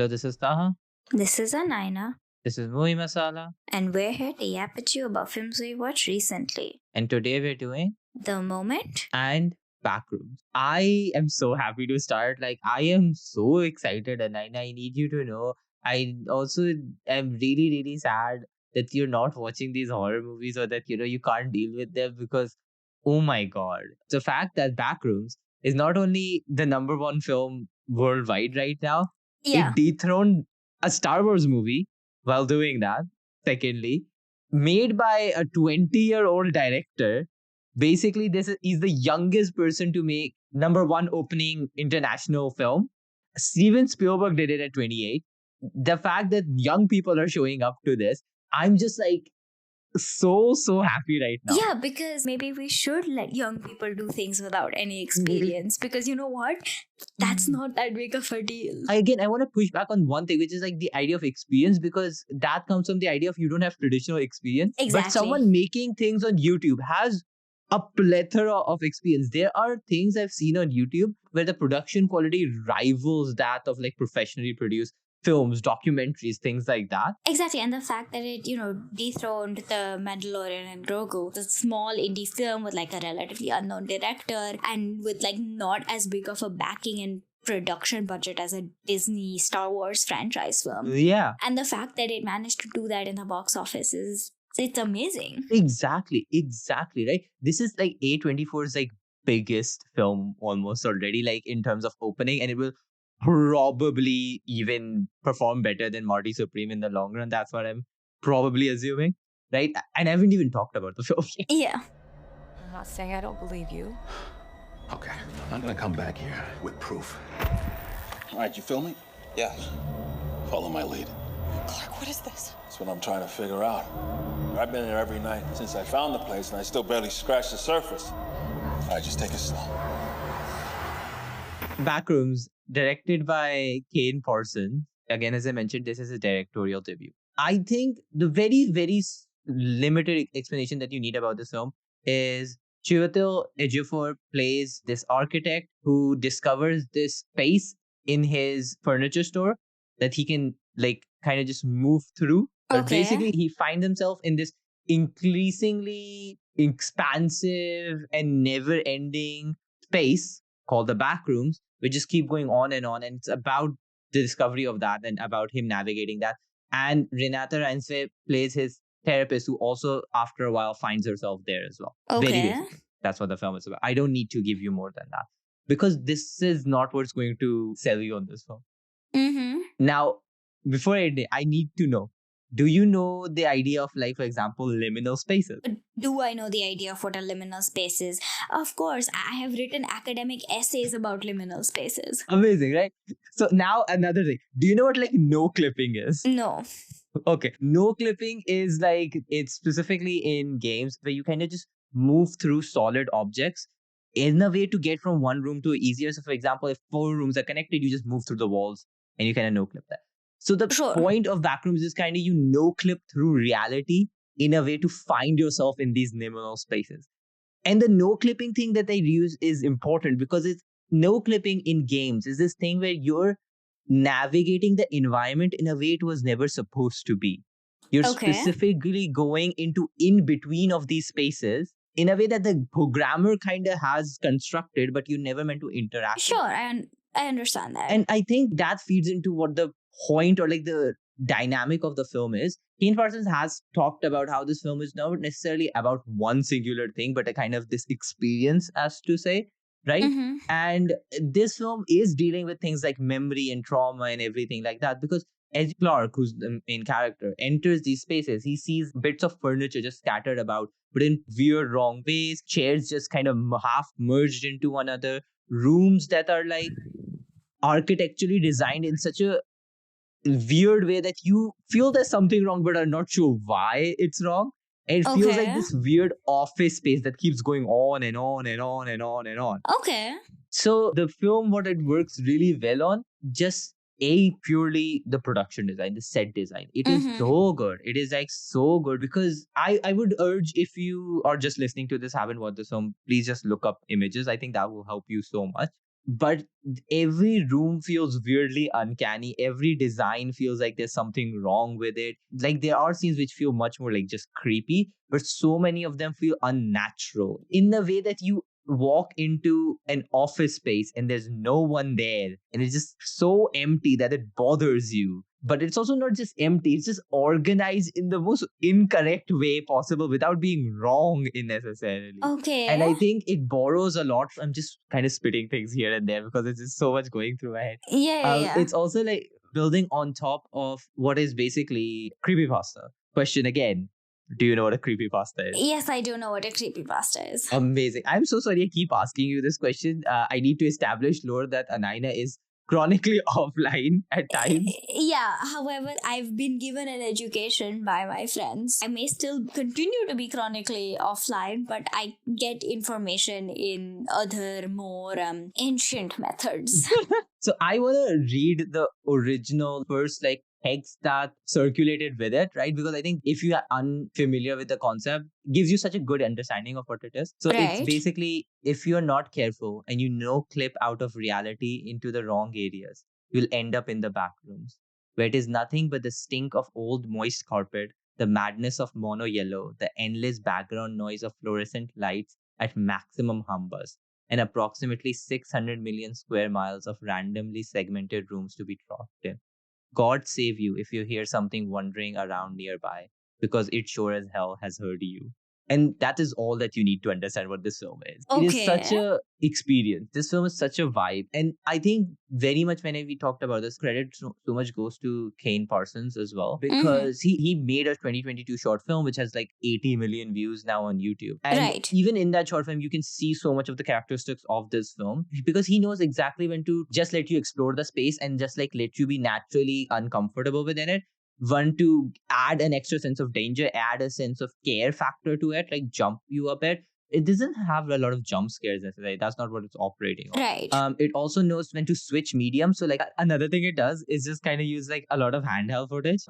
Hello, this is Taha. This is Anaina, This is Movie Masala. and we're here to yap at you about films we watched recently. And today we're doing The Moment. and Backrooms. I am so happy to start. I am so excited, and I need you to know. I also am really, really sad that you're not watching these horror movies or that you can't deal with them because, oh my god, the fact that Backrooms is not only the number one film worldwide right now, Yeah. it dethroned a Star Wars movie while doing that. Secondly, made by a 20-year-old director. Basically, he's the youngest person to make number one opening international film. Steven Spielberg did it at 28. The fact that young people are showing up to this, I'm just so happy right now. Yeah, because maybe we should let young people do things without any experience. Because you know what? That's not that big of a deal. Again, I want to push back on one thing, which is the idea of experience, because that comes from the idea of you don't have traditional experience. Exactly. But someone making things on YouTube has a plethora of experience. There are things I've seen on YouTube where the production quality rivals that of professionally produced films, documentaries, things like that. Exactly, and the fact that it, dethroned the Mandalorian and Grogu, the small indie film with a relatively unknown director and with not as big of a backing and production budget as a Disney Star Wars franchise film. Yeah. And the fact that it managed to do that in the box office it's amazing. Exactly, right? This is A24's biggest film almost already, in terms of opening, and it will probably even perform better than Marty Supreme in the long run. That's what I'm probably assuming, right? And I haven't even talked about the film. Yeah. I'm not saying I don't believe you. Okay, I'm gonna come back here with proof. All right, you filming? Yeah. Follow my lead. Clark, what is this? That's what I'm trying to figure out. I've been here every night since I found the place, and I still barely scratched the surface. All right, just take it slow. Backrooms, directed by Kane Parsons. Again, as I mentioned, this is a directorial debut. I think the very, very limited explanation that you need about this film is Chiwetel Ejiofor plays this architect who discovers this space in his furniture store that he can kind of just move through. But basically, he finds himself in this increasingly expansive and never-ending space called the Backrooms, which just keep going on. And it's about the discovery of that and about him navigating that. And Renata Reinsve plays his therapist, who also, after a while, finds herself there as well. Okay. Very basic. That's what the film is about. I don't need to give you more than that, because this is not what's going to sell you on this film. Mm-hmm. Now, before I need to know, do you know the idea of, for example, liminal spaces? Do I know the idea of what a liminal space is? Of course, I have written academic essays about liminal spaces. Amazing, right? So now another thing. Do you know what no clipping is? No. Okay. No clipping is it's specifically in games where you kind of just move through solid objects in a way to get from one room to easier. So for example, if 4 rooms are connected, you just move through the walls and you kind of no clip that. So the point of Backrooms is kind of no clip through reality in a way to find yourself in these liminal spaces. And the no clipping thing that they use is important because it's no clipping in games is this thing where you're navigating the environment in a way it was never supposed to be. You're specifically going into in between of these spaces in a way that the programmer kind of has constructed, but you never meant to interact. Sure, I understand that. And I think that feeds into what the point or the dynamic of the film is. Kane Parsons has talked about how this film is not necessarily about one singular thing, but a kind of this experience, as to say, right? Mm-hmm. And this film is dealing with things like memory and trauma and everything like that, because as Clark, who's the main character, enters these spaces, he sees bits of furniture just scattered about, but in weird, wrong ways, chairs just kind of half merged into one another, rooms that are architecturally designed in such a weird way that you feel there's something wrong but are not sure why it's wrong. And it feels like this weird office space that keeps going on and on and on and on and on. Okay. So the film, what it works really well on, just purely the production design, the set design. It is so good. It is so good, because I would urge, if you are just listening to this, haven't watched this film, please just look up images. I think that will help you so much. but every room feels weirdly uncanny. Every design feels like there's something wrong with it. Like there are scenes which feel much more like just creepy, but so many of them feel unnatural in the way that you walk into an office space and there's no one there and it's just so empty that it bothers you. But it's also not just empty, it's just organized in the most incorrect way possible without being wrong necessarily. Okay. And I think it borrows a lot. I'm just kind of spitting things here and there because there's just so much going through my head. Yeah. It's also like building on top of what is basically creepypasta. Question again. Do you know what a creepypasta is? Yes, I do know what a creepypasta is. Amazing. I'm so sorry I keep asking you this question. I need to establish, Lord, that Anaina is chronically offline at times. Yeah, however, I've been given an education by my friends. I may still continue to be chronically offline, but I get information in other more ancient methods. So I want to read the original first like text that circulated with it, right? Because I think if you are unfamiliar with the concept, it gives you such a good understanding of what it is. So Right. it's basically, if you're not careful and you clip out of reality into the wrong areas, you'll end up in the back rooms, where it is nothing but the stink of old moist carpet, the madness of mono yellow, the endless background noise of fluorescent lights at maximum hum buzz, and approximately 600 million square miles of randomly segmented rooms to be trapped in. God save you if you hear something wandering around nearby, because it sure as hell has heard you. And that is all that you need to understand what this film is. It is such Okay. a experience. This film is such a vibe. And I think very much when we talked about this, credit so much goes to Kane Parsons as well, because he made a 2022 short film which has like 80 million views now on YouTube. And Right. even in that short film, you can see so much of the characteristics of this film because he knows exactly when to just let you explore the space and just like let you be naturally uncomfortable within it. One, to add an extra sense of danger, add a sense of care factor to it, like jump you a bit. It doesn't have a lot of jump scares necessarily. That's not what it's operating on. Right. It also knows when to switch medium. So like another thing it does is just kind of use like a lot of handheld footage,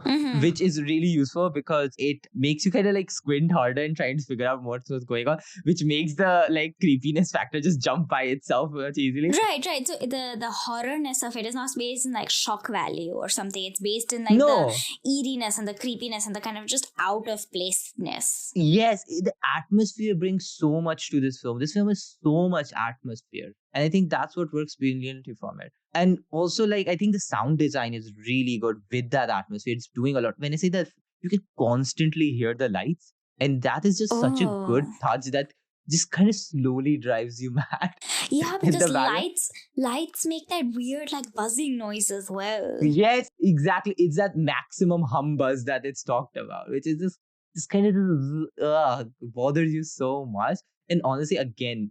which is really useful because it makes you kind of like squint harder and trying to figure out what's going on, which makes the like creepiness factor just jump by itself much easily. Right. So the horrorness of it is not based in like shock value or something. It's based in like No. the eeriness and the creepiness and the kind of just out of placeness. Yes, the atmosphere brings so much to this film. This film is so much atmosphere. And I think that's what works brilliantly from it. And also, like, I think the sound design is really good with that atmosphere. It's doing a lot. When I say that, you can constantly hear the lights. And that is just such a good touch that just kind of slowly drives you mad. Yeah, in because the background. lights make that weird like buzzing noise as well. Yes, exactly. It's that maximum hum buzz that it's talked about, which is just kind of bothers you so much. And honestly, again,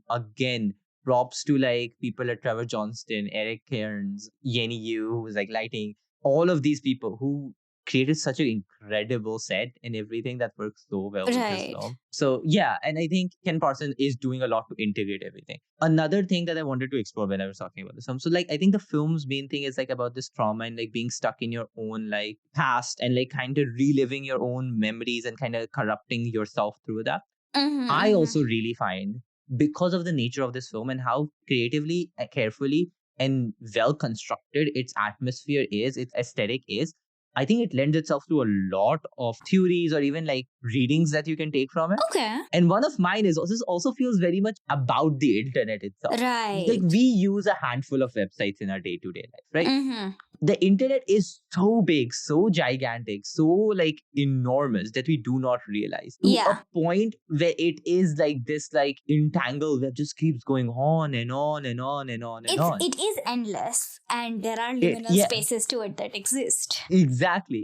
props to like people like Trevor Johnston, Eric Cairns, Yenny Yu, who's like lighting, all of these people who created such an incredible set and everything that works so well with this Right. film. So yeah, and I think Ken Parsons is doing a lot to integrate everything. Another thing that I wanted to explore when I was talking about this film. So like I think the film's main thing is like about this trauma and like being stuck in your own like past and like kind of reliving your own memories and kind of corrupting yourself through that. I also really find, because of the nature of this film and how creatively, carefully, and well constructed its atmosphere is, its aesthetic is, I think it lends itself to a lot of theories or even like readings that you can take from it. Okay. And one of mine is also feels very much about the internet itself. Right. Like we use a handful of websites in our day-to-day life, right? The internet is so big, so gigantic, so like enormous that we do not realize to a point where it is like this like entangled that just keeps going on and on and on and on and on. It is endless, and there are liminal spaces to it that exist. Exactly,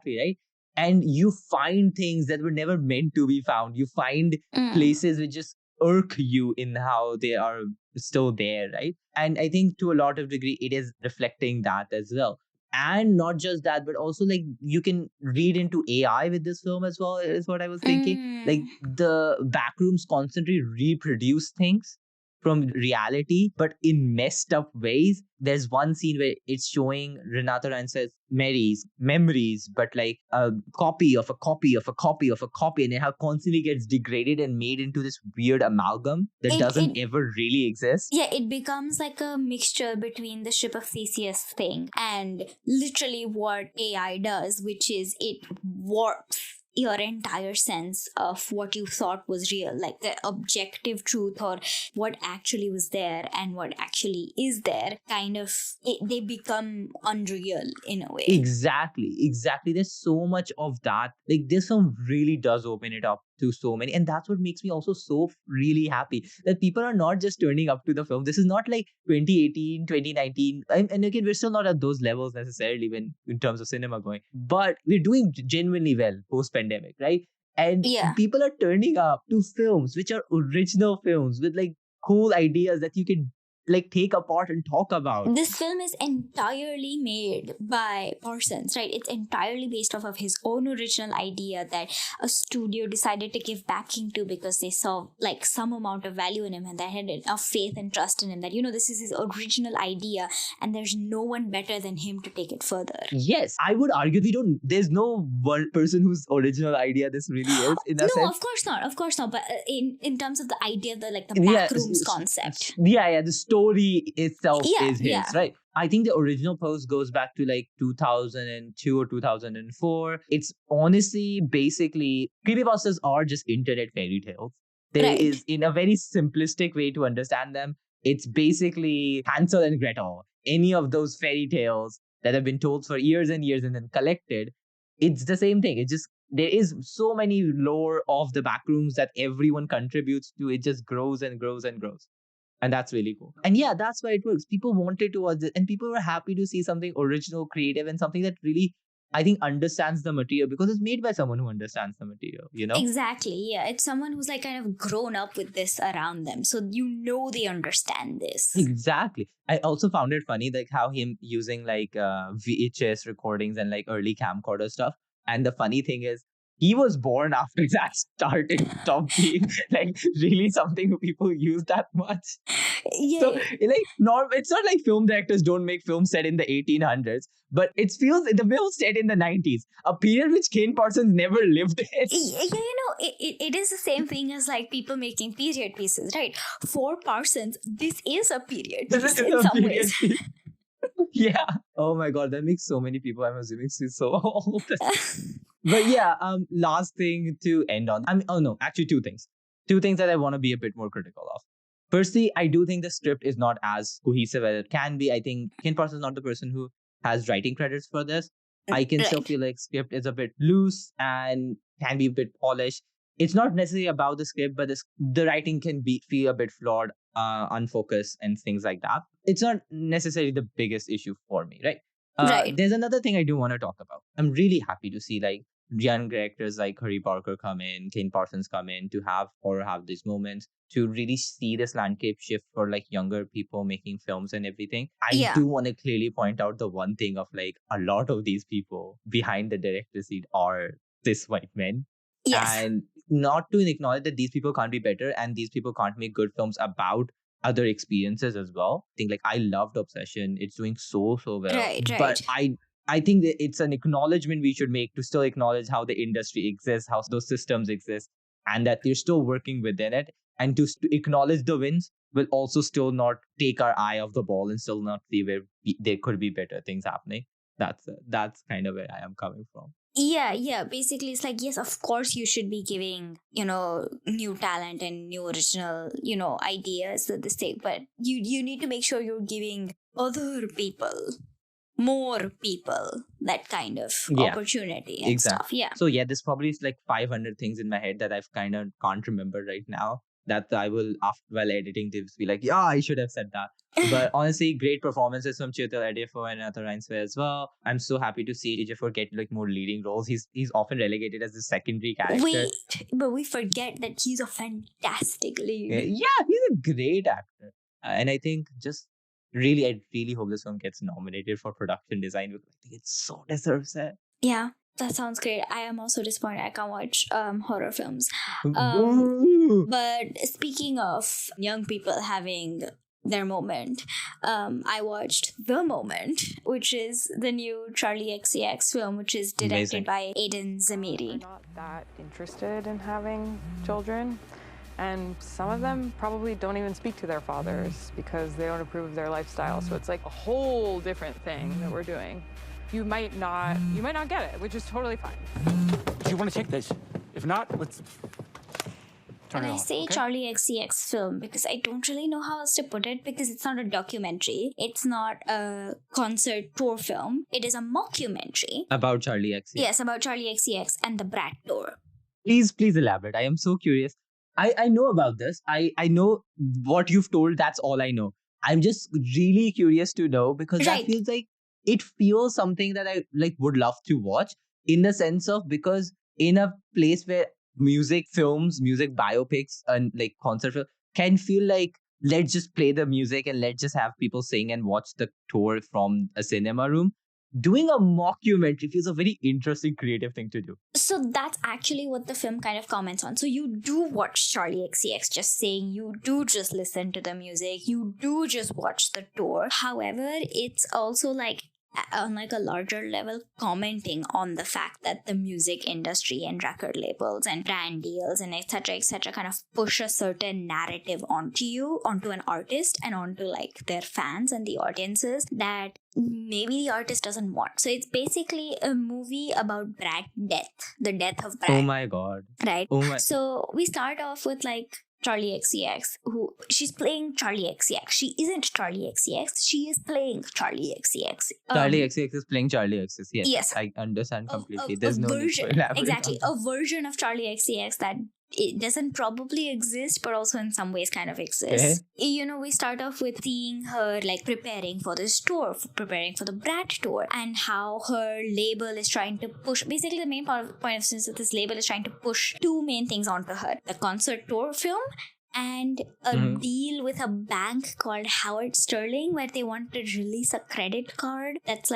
right? And you find things that were never meant to be found. You find places which just irk you in how they are still there, right? And I think to a lot of degree, it is reflecting that as well. And not just that, but also like you can read into AI with this film as well, is what I was thinking. Like the Backrooms constantly reproduce things from reality, but in messed up ways. There's one scene where it's showing Renata Rance's Mary's memories, but like a copy of a copy of a copy of a copy, and it how constantly gets degraded and made into this weird amalgam that doesn't ever really exist. Yeah, it becomes like a mixture between the Ship of Theseus thing and literally what AI does, which is it warps your entire sense of what you thought was real, like the objective truth or what actually was there and what actually is there, they become unreal in a way. Exactly. There's so much of that. Like this film really does open it up to so many, and that's what makes me also so really happy that people are not just turning up to the film. This is not like 2018, 2019, and again, we're still not at those levels necessarily when in terms of cinema going, but we're doing genuinely well post pandemic, right? And people are turning up to films which are original films with like cool ideas that you can like take apart and talk about. This film is entirely made by Parsons, right? It's entirely based off of his own original idea that a studio decided to give backing to because they saw like some amount of value in him and they had enough faith and trust in him that, you know, this is his original idea and there's no one better than him to take it further. Yes, I would argue there's no one person whose original idea this really is in a sense. No, of course not. But in terms of the idea, the backrooms concept. Yeah, the story itself is his, right? I think the original post goes back to like 2002 or 2004. It's honestly, basically, creepypastas are just internet fairy tales. There is, in a very simplistic way to understand them, it's basically Hansel and Gretel. Any of those fairy tales that have been told for years and years and then collected, it's the same thing. It's just, there is so many lore of the backrooms that everyone contributes to. It just grows and grows and grows. And that's really cool. And yeah, that's why it works. People wanted to watch it and people were happy to see something original, creative, and something that really, I think, understands the material because it's made by someone who understands the material, you know? Exactly, yeah. It's someone who's like kind of grown up with this around them. So you know they understand this. Exactly. I also found it funny like how him using like VHS recordings and like early camcorder stuff. And the funny thing is, he was born after that started stopped being like really something people use that much. Yeah. So like it's not like film directors don't make films set in the 1800s, but it feels the film set in the 90s, a period which Kane Parsons never lived in. Yeah, you know, it is the same thing as like people making period pieces, right? For Parsons, this is a period piece in some ways. Yeah. Oh my god, that makes so many people, I'm assuming, so old. But yeah, last thing to end on. Two things. Two things that I want to be a bit more critical of. Firstly, I do think the script is not as cohesive as it can be. I think Ken Parsons is not the person who has writing credits for this. I can still feel like script is a bit loose and can be a bit polished. It's not necessarily about the script, but the writing can feel a bit flawed, unfocused, and things like that. It's not necessarily the biggest issue for me, right? There's another thing I do want to talk about. I'm really happy to see like young directors like Curry Parker come in, Kane Parsons come in to have these moments to really see this landscape shift for like younger people making films and everything. I do want to clearly point out the one thing of like a lot of these people behind the director's seat are cis white men. Yes. And not to acknowledge that these people can't be better and these people can't make good films about other experiences as well. I think like I loved Obsession. It's doing so well. Right. But I think that it's an acknowledgement we should make to still acknowledge how the industry exists, how those systems exist, and that they're still working within it. And to acknowledge the wins will also still not take our eye off the ball and still not see where there could be better things happening. That's kind of where I am coming from. Yeah. Basically, it's like, yes, of course you should be giving, new talent and new original, ideas to this thing. But you need to make sure you're giving other people, more people, that kind of opportunity and stuff. Yeah. So yeah, there's probably like 500 things in my head that I've kind of can't remember right now. That I will, while editing this, be like, yeah, I should have said that. But honestly, great performances from Chiwetel Ejiofor and Renata Reinsve as well. I'm so happy to see Ejiofor get like more leading roles. He's often relegated as a secondary character. But we forget that he's a fantastic lead. Yeah, he's a great actor. And I think I really hope this film gets nominated for production design because I think it so deserves it. Yeah. That sounds great. I am also disappointed I can't watch horror films. Ooh. But speaking of young people having their moment, I watched The Moment, which is the new Charlie XCX film, which is directed Amazing. by Aiden They're Zamiri. not that interested in having children, and some of them probably don't even speak to their fathers because they don't approve of their lifestyle. So it's like a whole different thing that we're doing. You might not get it, which is totally fine. Do you want to take this? If not, let's turn And it I off. say okay? Charlie XCX film because I don't really know how else to put it, because it's not a documentary. It's not a concert tour film. It is a mockumentary. About Charlie XCX. Yes, about Charlie XCX and the Brat tour. Please elaborate. I am so curious. I know about this. I know what you've told. That's all I know. I'm just really curious to know, because Right. it feels something that I would love to watch, in the sense of, because in a place where music films, music biopics, and concert film can feel like, let's just play the music and let's just have people sing and watch the tour from a cinema room. Doing a mockumentary feels a very interesting, creative thing to do. So that's actually what the film kind of comments on. So you do watch Charlie XCX, just saying, you do just listen to the music, you do just watch the tour. However, it's also on a larger level commenting on the fact that the music industry and record labels and brand deals and etc kind of push a certain narrative onto an artist and onto their fans and the audiences that maybe the artist doesn't want. So it's basically a movie about Brad death, the death of Brad. Oh my god. Right. Oh my. So we start off with Charlie XCX, who she's playing Charlie XCX. She isn't Charlie XCX. She is playing Charlie XCX. Charlie XCX is playing Charlie XCX. Yes, yes. I understand completely. A There's no need version, to elaborate exactly, on a version of Charlie XCX that it doesn't probably exist, but also in some ways kind of exists. We start off with seeing her preparing for this tour, preparing for the Brat tour, and how her label is trying to push. Basically, the main point of this label is trying to push two main things onto her: the concert tour film and a deal with a bank called Howard Sterling, where they want to release a credit card that's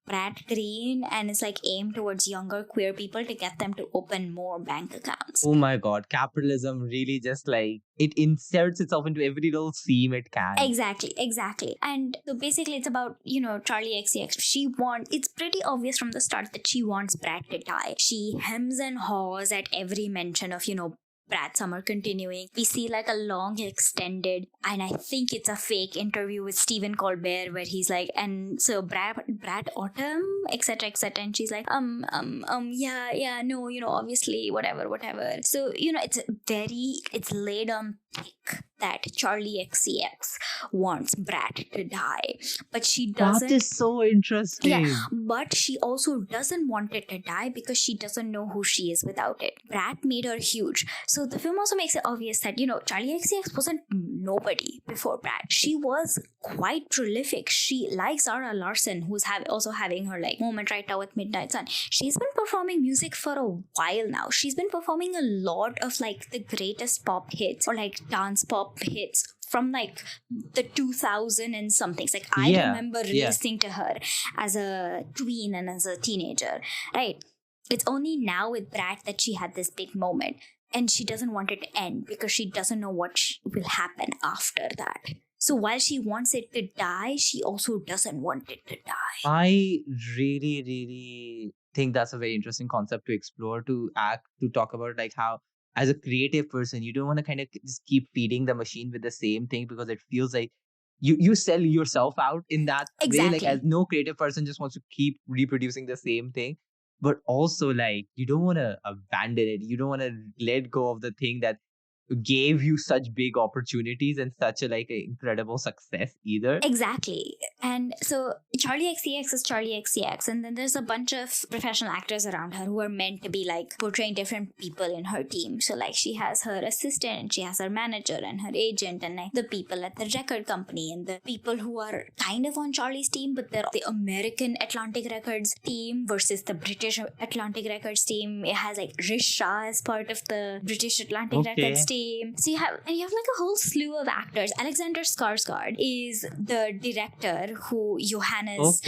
Brat green and it's aimed towards younger queer people to get them to open more bank accounts. Oh my god, capitalism really just it inserts itself into every little seam it can. Exactly. And so basically it's about, Charlie XCX. It's pretty obvious from the start that she wants Brat to die. She hems and haws at every mention of, Brad Summer continuing. We see a long extended, and I think it's a fake interview with Stephen Colbert where he's and so Brad Autumn, etc, and she's yeah, no, obviously, whatever. So, it's laid on thick that Charlie XCX wants Brad to die, but she doesn't. That is so interesting. Yeah, but she also doesn't want it to die because she doesn't know who she is without it. Brad made her huge. So the film also makes it obvious that, Charlie XCX wasn't nobody before Brad. She was quite prolific. She, like Zara Larson, who's also having her moment right now with Midnight Sun, she's been performing music for a while now. She's been performing a lot of the greatest pop hits or dance pop hits from the 2000 and something. I remember listening to her as a tween and as a teenager, right? It's only now with Brat that she had this big moment, and she doesn't want it to end because she doesn't know what will happen after that. So while she wants it to die, she also doesn't want it to die. I really, really think that's a very interesting concept to explore, to talk about how, as a creative person, you don't want to kind of just keep feeding the machine with the same thing, because it feels like you sell yourself out in that Exactly. way. As no creative person just wants to keep reproducing the same thing. But also you don't want to abandon it. You don't want to let go of the thing that gave you such big opportunities and such a incredible success either. Exactly. And so Charlie XCX is Charlie XCX, and then there's a bunch of professional actors around her who are meant to be portraying different people in her team. So she has her assistant, she has her manager and her agent, and the people at the record company, and the people who are kind of on Charlie's team, but they're the American Atlantic Records team versus the British Atlantic Records team. It has Rish Shah as part of the British Atlantic Records team. So you have a whole slew of actors. Alexander Skarsgård is the director, who Johannes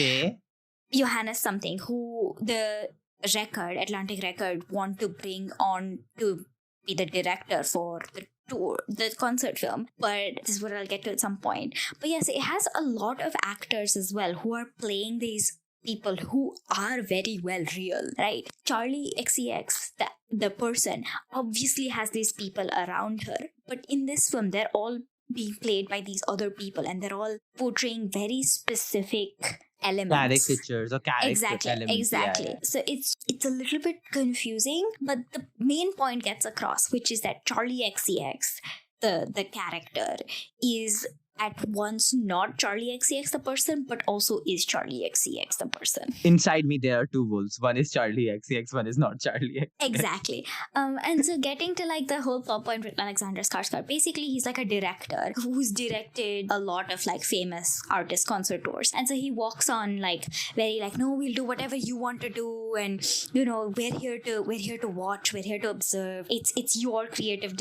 something, who the Atlantic Record, want to bring on to be the director for the tour, the concert film, but this is what I'll get to at some point. But yes, it has a lot of actors as well who are playing these people who are very well real, right? Charlie XCX, the person, obviously has these people around her, but in this film, they're all being played by these other people, and they're all portraying very specific elements. Caricatures or character elements. Exactly. Yeah. So it's a little bit confusing, but the main point gets across, which is that Charlie XCX, the character, is at once not Charlie XCX the person, but also is Charlie XCX the person. Inside me, there are two wolves. One is Charlie XCX, one is not Charlie XCX. Exactly. And so getting to like the whole plot point with Alexander Skarsgård, basically he's like a director who's directed a lot of like famous artist concert tours. And so he walks on like very like, no, we'll do whatever you want to do, and you know, we're here to watch, we're here to observe. It's your creative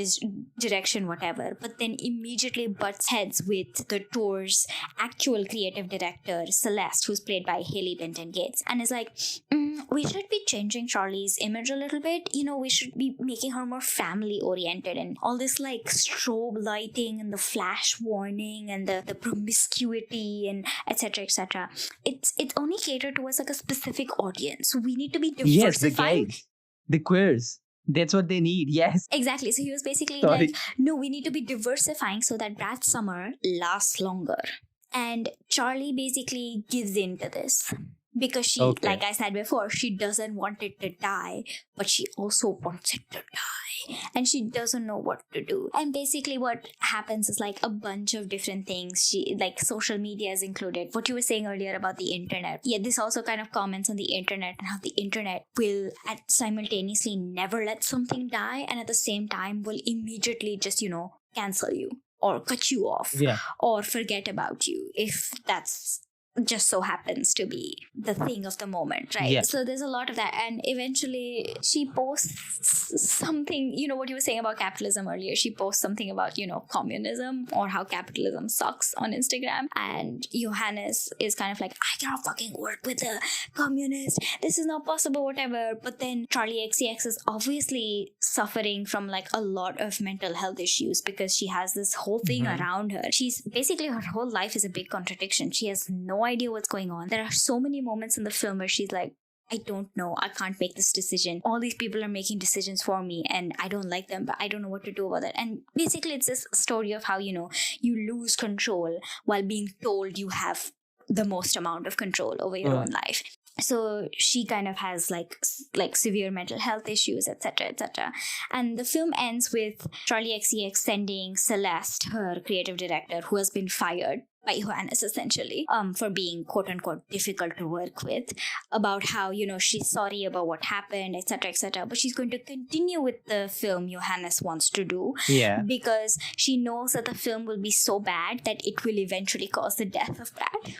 direction, whatever. But then immediately butts heads with the tour's actual creative director, Celeste, who's played by Haley Benton Gates, and is like, we should be changing Charlie's image a little bit. You know, we should be making her more family oriented, and all this like strobe lighting and the flash warning and the promiscuity and etc. etc. It's only catered towards like a specific audience. We need to be diversified. Yes, the gays, the queers. That's what they need, yes. Exactly. So he was basically like, no, we need to be diversifying so that Brad's summer lasts longer. And Charlie basically gives in to this. Because she, like I said before, she doesn't want it to die, but she also wants it to die. And she doesn't know what to do. And basically what happens is like a bunch of different things. She, like social media is included. What you were saying earlier about the internet. Yeah, this also kind of comments on the internet and how the internet will simultaneously never let something die, and at the same time will immediately just, you know, cancel you or cut you off or forget about you if that's just so happens to be the thing of the moment, right? Yeah. So there's a lot of that, and eventually she posts something, you know, what you were saying about capitalism earlier. She posts something about, you know, communism or how capitalism sucks on Instagram, and Johannes is kind of like, I cannot fucking work with the communist, this is not possible, whatever. But then Charlie XCX is obviously suffering from like a lot of mental health issues because she has this whole thing around her. She's basically, her whole life is a big contradiction. She has no idea what's going on. There are so many moments in the film where she's like, I don't know, I can't make this decision. All these people are making decisions for me and I don't like them, but I don't know what to do about it. And basically it's this story of how, you know, you lose control while being told you have the most amount of control over your own life. So she kind of has like severe mental health issues, etc., etc. And the film ends with Charlie XCX sending Celeste, her creative director, who has been fired by Johannes essentially, for being quote unquote difficult to work with, about how, you know, she's sorry about what happened, etc., etc. But she's going to continue with the film Johannes wants to do, because she knows that the film will be so bad that it will eventually cause the death of Brad.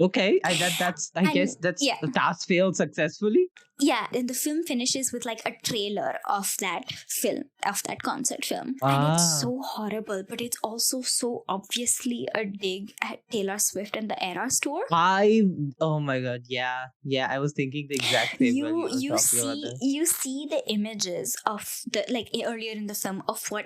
Okay, I guess the task failed successfully. Yeah, and the film finishes with like a trailer of that film, of that concert film. Ah. And it's so horrible, but it's also so obviously a dig at Taylor Swift and the Eras tour. Oh my god, yeah, I was thinking the exact same. You see the images of the, like earlier in the film, of what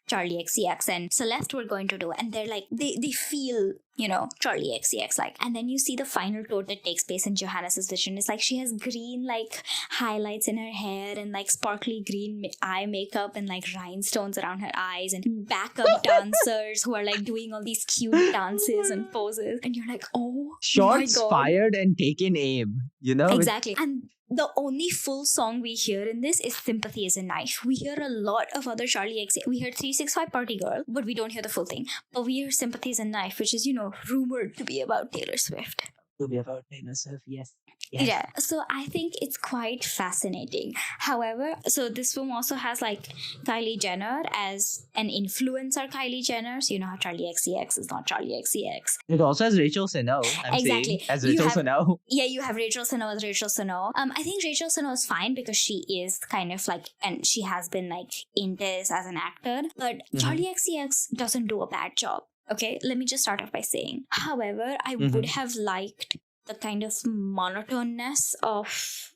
Charlie XCX and Celeste were going to do, and they're like, they feel, you know, Charlie XCX like. And then you see the final tour that takes place in Johannes' vision. It's like she has green like highlights in her hair and like sparkly green eye makeup and like rhinestones around her eyes and backup dancers who are like doing all these cute dances and poses, and you're like, oh, shots my God. fired and taken aim, you know? Exactly. And the only full song we hear in this is Sympathy is a Knife. We hear a lot of other Charlie XCX. We hear 365 Party Girl, but we don't hear the full thing. But we hear Sympathy is a Knife, which is, you know, rumored to be about Taylor Swift. To be about Taylor Swift, yes. Yeah, so I think it's quite fascinating. However, so this film also has like Kylie Jenner as an influencer. Kylie Jenner, so you know how Charlie XCX is not Charlie XCX. It also has Rachel Senow. Exactly. As Rachel Senow. Yeah, you have Rachel Senow as Rachel Senow. I think Rachel Senow is fine because she is kind of like, and she has been like in this as an actor. But Charlie XCX doesn't do a bad job. Okay, let me just start off by saying, however, I would have liked the kind of monotoneness of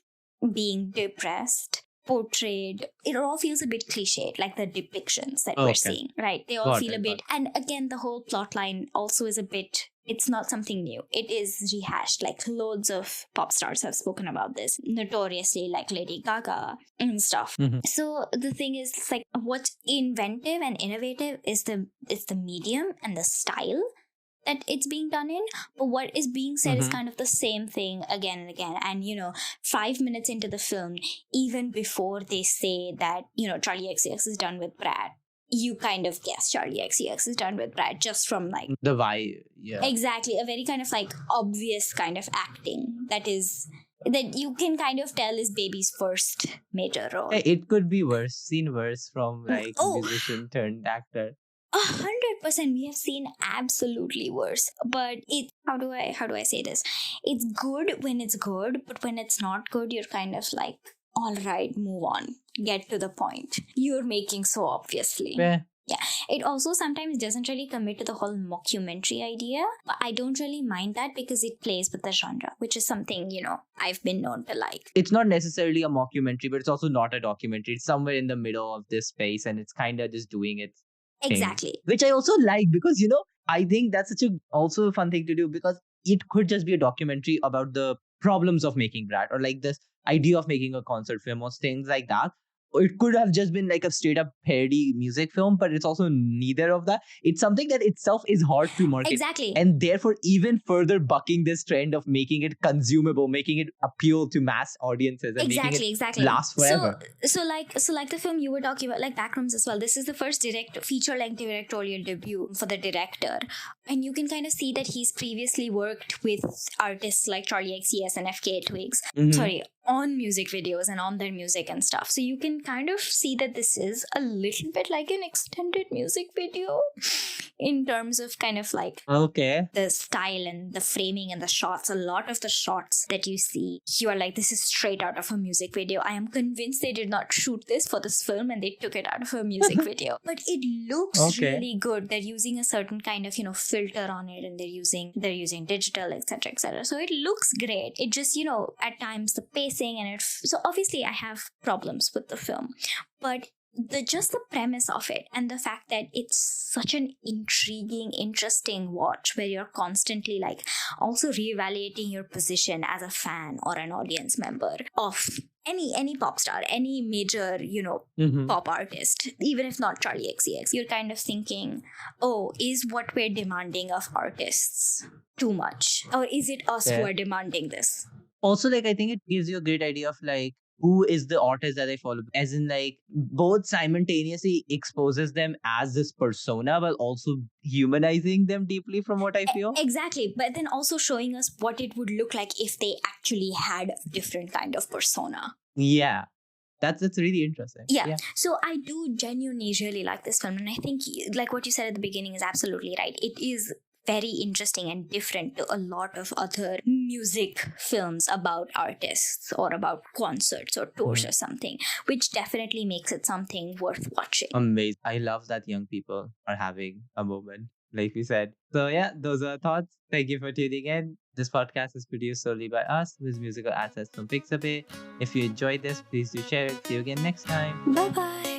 being depressed, portrayed. It all feels a bit cliched, like the depictions that we're seeing, right? They all feel a bit, and again, the whole plot line also is a bit, it's not something new. It is rehashed. Like loads of pop stars have spoken about this, notoriously, like Lady Gaga and stuff. So the thing is, like, what's inventive and innovative is the medium and the style that it's being done in, but what is being said is kind of the same thing again and again. And 5 minutes into the film, even before they say that Charlie XCX is done with Brad, you kind of guess Charlie XCX is done with Brad just from like the vibe. Yeah, exactly, a very kind of like obvious kind of acting that you can kind of tell is Baby's first major role. It could be worse, seen worse from like musician turned actor. 100%, we have seen absolutely worse. But how do I say this? It's good when it's good, but when it's not good, you're kind of like, all right, move on, get to the point. You're making so obviously. Yeah. It also sometimes doesn't really commit to the whole mockumentary idea, but I don't really mind that because it plays with the genre, which is something, I've been known to like. It's not necessarily a mockumentary, but it's also not a documentary. It's somewhere in the middle of this space, and it's kind of just doing it. Exactly. Which I also like because, I think that's also a fun thing to do, because it could just be a documentary about the problems of making Brad, or like this idea of making a concert film or things like that. Or it could have just been like a straight up parody music film, but it's also neither of that. It's something that itself is hard to market. Exactly. And therefore even further bucking this trend of making it consumable, making it appeal to mass audiences, and making it last forever. So like the film you were talking about, like Backrooms as well, this is the first feature-length directorial debut for the director. And you can kind of see that he's previously worked with artists like Charlie XCX and FKA Twigs. On music videos and on their music and stuff. So you can kind of see that this is a little bit like an extended music video in terms of kind of like the style and the framing and the shots. A lot of the shots that you see, you are like, this is straight out of a music video. I am convinced they did not shoot this for this film and they took it out of a music video. But it looks really good. They're using a certain kind of, filter on it, and they're using digital, etc., etc. So it looks great. It just, at times the pace, and so obviously I have problems with the film, but just the premise of it and the fact that it's such an intriguing, interesting watch where you're constantly like also reevaluating your position as a fan or an audience member of any pop star, any major, pop artist, even if not Charlie XCX. You're kind of thinking, is what we're demanding of artists too much? Or is it us who are demanding this? Also, like, I think it gives you a great idea of like, who is the artist that I follow? As in, like, both simultaneously exposes them as this persona while also humanizing them deeply, from what I feel. Exactly. But then also showing us what it would look like if they actually had a different kind of persona. Yeah. That's really interesting. Yeah. So I do genuinely really like this film. And I think, like what you said at the beginning is absolutely right. It is very interesting and different to a lot of other music films about artists or about concerts or tours or something, which definitely makes it something worth watching. Amazing. I love that young people are having a moment, like we said. So yeah, those are our thoughts. Thank you for tuning in. This podcast is produced solely by us with musical assets from Pixabay. If you enjoyed this, please do share it. See you again next time. Bye-bye.